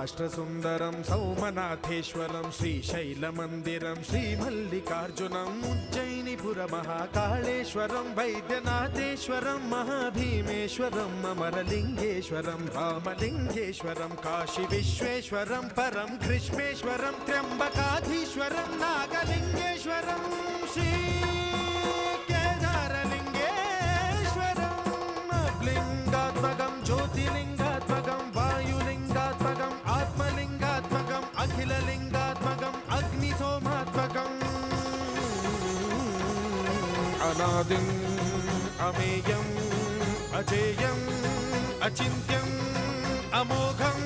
రాష్ట్రసుందరం సౌమనాథేశ్వరం శ్రీశైలమందిరం శ్రీమల్లికార్జునం ఉజ్జయినిపుర మహాకాళేశ్వరం వైద్యనాథేశ్వరం మహాభీమేశ్వరం అమరలింగేశ్వరం రామలింగేశ్వరం కాశీ విశ్వేశ్వరం పరం కృష్ణేశ్వరం త్ర్యంబకాధీశ్వరం నాగలింగేశ్వరం శ్రీ కేదారలింగేశ్వరం లింగాత్మకం జ్యోతిలింగాత్మకం వాయులింగాత్మకం ఆత్మలింగాత్మకం అఖిలలింగాత్మకం అగ్నిసోమాత్మకం అనాదిం అమేయం అజేయం అచింత్యం అమోఘం